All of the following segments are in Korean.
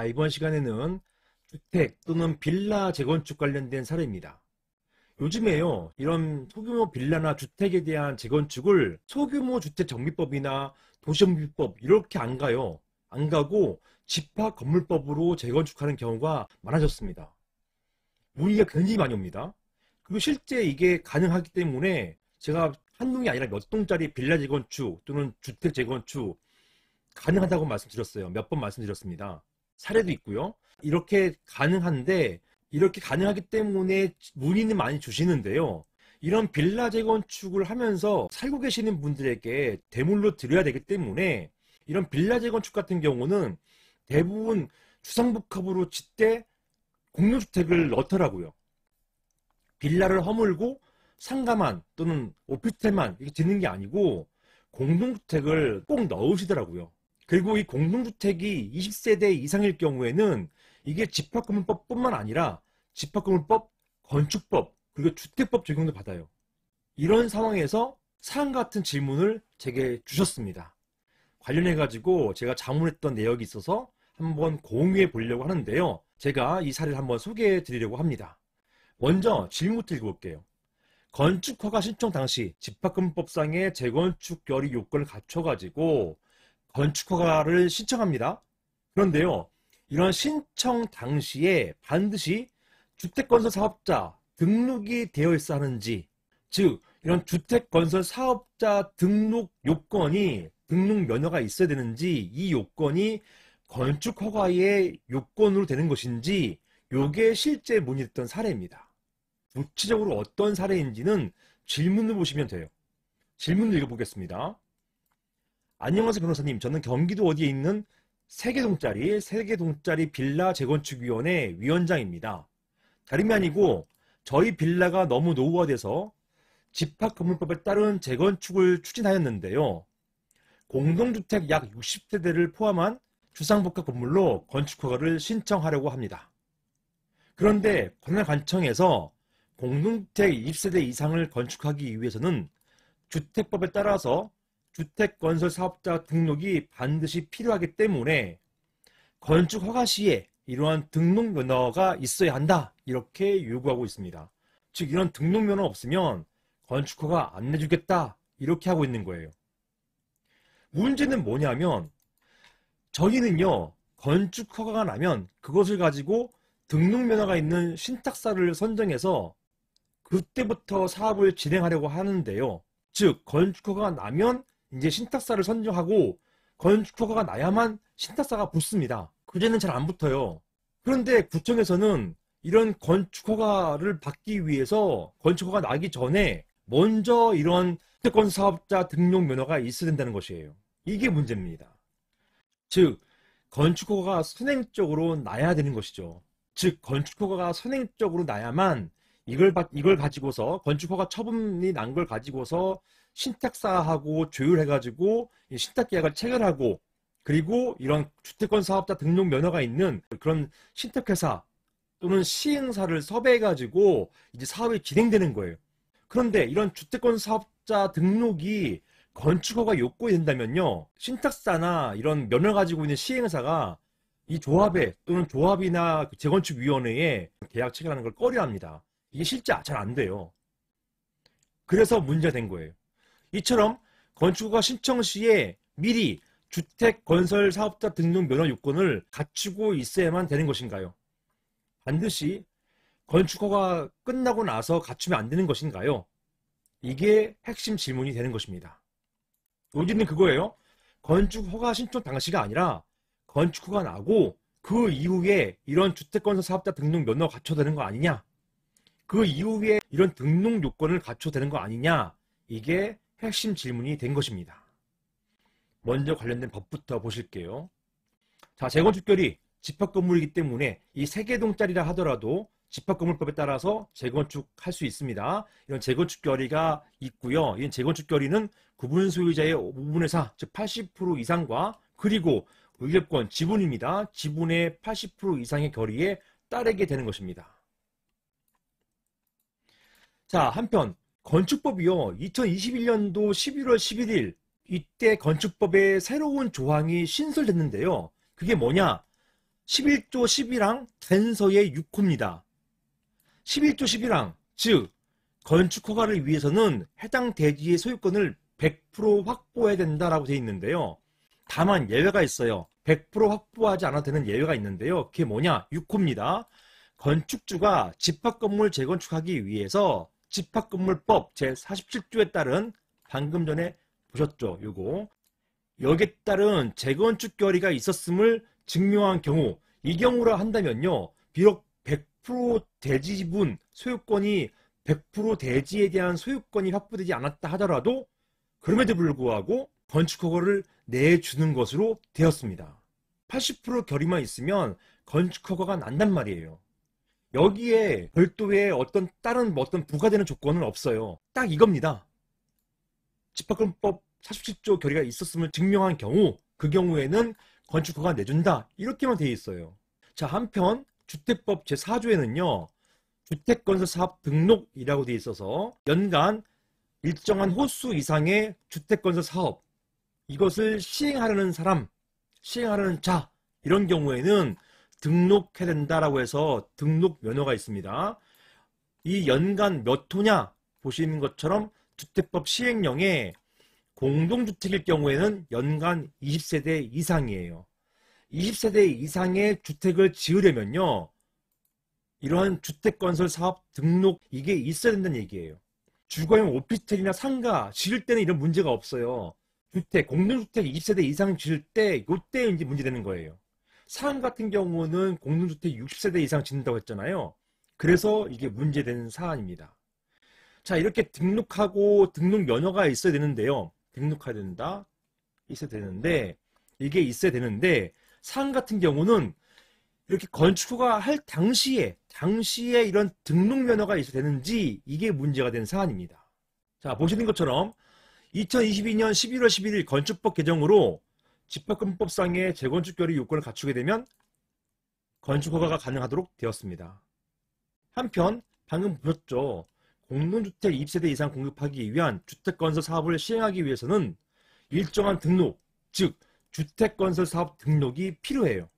자, 이번 시간에는 주택 또는 빌라 재건축 관련된 사례입니다. 요즘에요, 이런 소규모 빌라나 주택에 대한 재건축을 소규모 주택 정비법이나 도시정비법 이렇게 안 가요. 안 가고 집합건물법으로 재건축하는 경우가 많아졌습니다. 문의가 굉장히 많이 옵니다. 그리고 실제 이게 가능하기 때문에 제가 한 동이 아니라 몇 동짜리 빌라 재건축 또는 주택 재건축 가능하다고 말씀드렸어요. 몇 번 말씀드렸습니다. 사례도 있고요. 이렇게 가능한데, 이렇게 가능하기 때문에 문의는 많이 주시는데요. 이런 빌라 재건축을 하면서 살고 계시는 분들에게 대물로 드려야 되기 때문에 이런 빌라 재건축 같은 경우는 대부분 주상복합으로 짓되 공유주택을 넣더라고요. 빌라를 허물고 상가만 또는 오피스텔만 이렇게 짓는 게 아니고 공동주택을 꼭 넣으시더라고요. 그리고 이 공동주택이 20세대 이상일 경우에는 이게 집합건물법뿐만 아니라 집합건물법, 건축법, 그리고 주택법 적용도 받아요. 이런 상황에서 사항 같은 질문을 제게 주셨습니다. 관련해가지고 제가 자문했던 내역이 있어서 한번 공유해 보려고 하는데요. 제가 이 사례를 한번 소개해 드리려고 합니다. 먼저 질문부터 읽어볼게요. 건축허가 신청 당시 집합건물법상의 재건축 결의 요건을 갖춰가지고 건축허가를 신청합니다. 그런데요, 이런 신청 당시에 반드시 주택건설사업자 등록이 되어 있어야 하는지, 즉 이런 주택건설사업자 등록 요건이 등록 면허가 있어야 되는지, 이 요건이 건축허가의 요건으로 되는 것인지, 요게 실제 문의됐던 사례입니다. 구체적으로 어떤 사례인지는 질문을 보시면 돼요. 질문을 읽어보겠습니다. 안녕하세요 변호사님, 저는 경기도 어디에 있는 세개동짜리 빌라 재건축위원회 위원장입니다. 다름이 아니고 저희 빌라가 너무 노후화돼서 집합건물법에 따른 재건축을 추진하였는데요. 공동주택 약 60세대를 포함한 주상복합 건물로 건축허가를 신청하려고 합니다. 그런데 관할관청에서 공동주택 20세대 이상을 건축하기 위해서는 주택법에 따라서 주택건설사업자 등록이 반드시 필요하기 때문에 건축허가 시에 이러한 등록면허가 있어야 한다, 이렇게 요구하고 있습니다. 즉 이런 등록면허 없으면 건축허가 안 내주겠다, 이렇게 하고 있는 거예요. 문제는 뭐냐면 저희는요, 건축허가가 나면 그것을 가지고 등록면허가 있는 신탁사를 선정해서 그때부터 사업을 진행하려고 하는데요. 즉 건축허가가 나면 이제 신탁사를 선정하고 건축허가가 나야만 신탁사가 붙습니다. 그제는 잘 안 붙어요. 그런데 구청에서는 이런 건축허가를 받기 위해서 건축허가 나기 전에 먼저 이런 주택건설사업자 등록면허가 있어야 된다는 것이에요. 이게 문제입니다. 즉 건축허가가 선행적으로 나야 되는 것이죠. 즉 건축허가가 선행적으로 나야만 이걸 가지고서 건축허가 처분이 난 걸 가지고서 신탁사하고 조율해가지고 신탁계약을 체결하고, 그리고 이런 주택건사업자 등록 면허가 있는 그런 신탁회사 또는 시행사를 섭외해가지고 이제 사업이 진행되는 거예요. 그런데 이런 주택건사업자 등록이 건축허가 요건이 된다면요, 신탁사나 이런 면허 가지고 있는 시행사가 이 조합에 또는 조합이나 재건축위원회에 계약 체결하는 걸 꺼려합니다. 이게 실제 잘 안 돼요. 그래서 문제가 된 거예요. 이처럼 건축허가 신청 시에 미리 주택건설사업자 등록 면허 요건을 갖추고 있어야만 되는 것인가요? 반드시 건축허가 끝나고 나서 갖추면 안 되는 것인가요? 이게 핵심 질문이 되는 것입니다. 요지는 그거예요. 건축허가 신청 당시가 아니라 건축허가 나고 그 이후에 이런 주택건설사업자 등록 면허 갖춰야 되는 거 아니냐, 그 이후에 이런 등록 요건을 갖춰야 되는 거 아니냐, 이게 핵심 질문이 된 것입니다. 먼저 관련된 법부터 보실게요. 자, 재건축결의 집합건물이기 때문에 이 3개동짜리라 하더라도 집합건물법에 따라서 재건축할 수 있습니다. 이런 재건축결의가 있고요. 이런 재건축결의는 구분소유자의 5분의 4, 즉 80% 이상과, 그리고 의결권, 지분입니다. 지분의 80% 이상의 결의에 따르게 되는 것입니다. 자, 한편 건축법이요, 2021년도 11월 11일 이때 건축법에 새로운 조항이 신설됐는데요. 그게 뭐냐? 11조 11항 단서의 6호입니다. 11조 11항, 즉 건축 허가를 위해서는 해당 대지의 소유권을 100% 확보해야 된다라고 되어 있는데요. 다만 예외가 있어요. 100% 확보하지 않아도 되는 예외가 있는데요. 그게 뭐냐? 6호입니다. 건축주가 집합건물 재건축하기 위해서 집합건물법 제47조에 따른, 방금 전에 보셨죠? 요거. 여기에 따른 재건축 결의가 있었음을 증명한 경우, 이 경우라 한다면요, 비록 100% 대지 지분 소유권이 100% 대지에 대한 소유권이 확보되지 않았다 하더라도 그럼에도 불구하고 건축허가를 내주는 것으로 되었습니다. 80% 결의만 있으면 건축허가가 난단 말이에요. 여기에 별도의 다른 부과되는 조건은 없어요. 딱 이겁니다. 집합건법 47조 결의가 있었음을 증명한 경우, 그 경우에는 건축허가 내준다, 이렇게만 되어 있어요. 자, 한편 주택법 제4조에는요 주택건설사업 등록이라고 되어 있어서 연간 일정한 호수 이상의 주택건설 사업, 이것을 시행하려는 사람, 시행하려는 자, 이런 경우에는 등록해야 된다라고 해서 등록 면허가 있습니다. 이 연간 몇 호냐 보시는 것처럼 주택법 시행령에 공동주택일 경우에는 연간 20세대 이상이에요. 20세대 이상의 주택을 지으려면요, 이러한 주택건설 사업 등록, 이게 있어야 된다는 얘기예요. 주거용 오피스텔이나 상가 지을 때는 이런 문제가 없어요. 주택, 공동주택 20세대 이상 지을 때, 요때 이제 문제되는 거예요. 사람 같은 경우는 공동주택 60세대 이상 짓는다고 했잖아요. 그래서 이게 문제되는 사안입니다. 자, 이렇게 등록하고 등록 면허가 있어야 되는데요. 등록해야 된다. 있어야 되는데, 이게 있어야 되는데, 사람 같은 경우는 이렇게 건축허가 할 당시에 이런 등록 면허가 있어야 되는지, 이게 문제가 된 사안입니다. 자, 보시는 것처럼 2022년 11월 11일 건축법 개정으로 집합건법상의 재건축 결의 요건을 갖추게 되면 건축허가가 가능하도록 되었습니다. 한편 방금 보셨죠? 공동주택 20세대 이상 공급하기 위한 주택건설 사업을 시행하기 위해서는 일정한 등록, 즉 주택건설 사업 등록이 필요해요.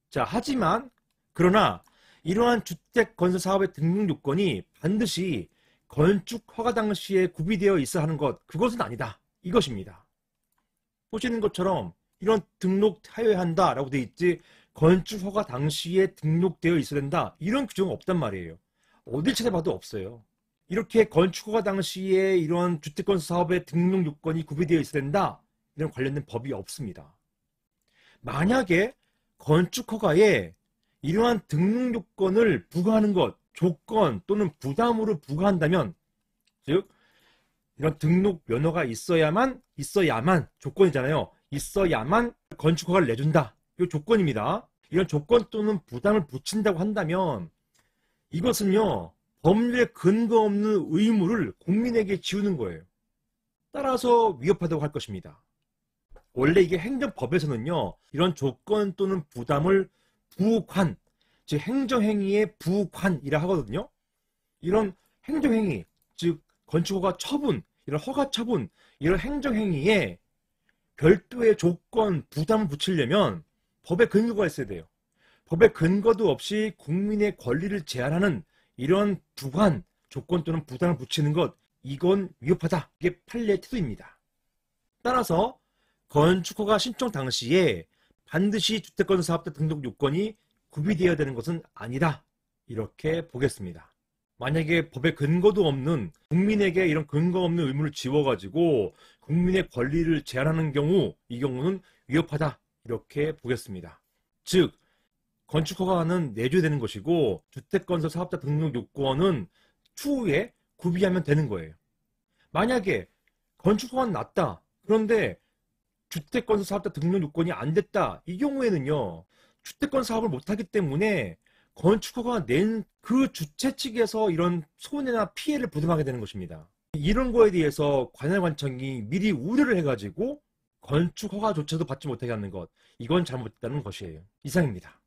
자, 하지만 그러나 이러한 주택건설 사업의 등록 요건이 반드시 건축허가 당시에 구비되어 있어야 하는 것, 그것은 아니다, 이것입니다. 보시는 것처럼 이런 등록하여야 한다라고 되어 있지, 건축허가 당시에 등록되어 있어야 된다, 이런 규정은 없단 말이에요. 어딜 찾아봐도 없어요. 이렇게 건축허가 당시에 이런 주택건설 사업의 등록 요건이 구비되어 있어야 된다, 이런 관련된 법이 없습니다. 만약에 건축허가에 이러한 등록 요건을 부과하는 것, 조건 또는 부담으로 부과한다면, 즉 이런 등록 면허가 있어야만 조건이잖아요. 있어야만 건축허가를 내준다, 이 조건입니다. 이런 조건 또는 부담을 붙인다고 한다면 이것은요, 법률에 근거 없는 의무를 국민에게 지우는 거예요. 따라서 위협하다고 할 것입니다. 원래 이게 행정법에서는요, 이런 조건 또는 부담을 부관, 즉 행정행위의 부관이라 하거든요. 이런 행정행위, 즉 건축허가 처분, 이런 허가 처분, 이런 행정행위에 별도의 조건, 부담을 붙이려면 법에 근거가 있어야 돼요. 법에 근거도 없이 국민의 권리를 제한하는 이런 부관, 조건 또는 부담을 붙이는 것, 이건 위협하다, 이게 판례의 태도입니다. 따라서 건축허가 신청 당시에 반드시 주택건설 사업자 등록 요건이 구비되어야 되는 것은 아니다, 이렇게 보겠습니다. 만약에 법에 근거도 없는, 국민에게 이런 근거 없는 의무를 지워가지고 국민의 권리를 제한하는 경우, 이 경우는 위협하다, 이렇게 보겠습니다. 즉 건축허가는 내줘야 되는 것이고 주택건설 사업자 등록 요건은 추후에 구비하면 되는 거예요. 만약에 건축허가는 났다, 그런데 주택건설 사업자 등록 요건이 안 됐다, 이 경우에는요, 주택건설 사업을 못하기 때문에 건축허가 낸 그 주최 측에서 이런 손해나 피해를 부담하게 되는 것입니다. 이런 거에 대해서 관할관청이 미리 우려를 해가지고 건축허가조차도 받지 못하게 하는 것, 이건 잘못됐다는 것이에요. 이상입니다.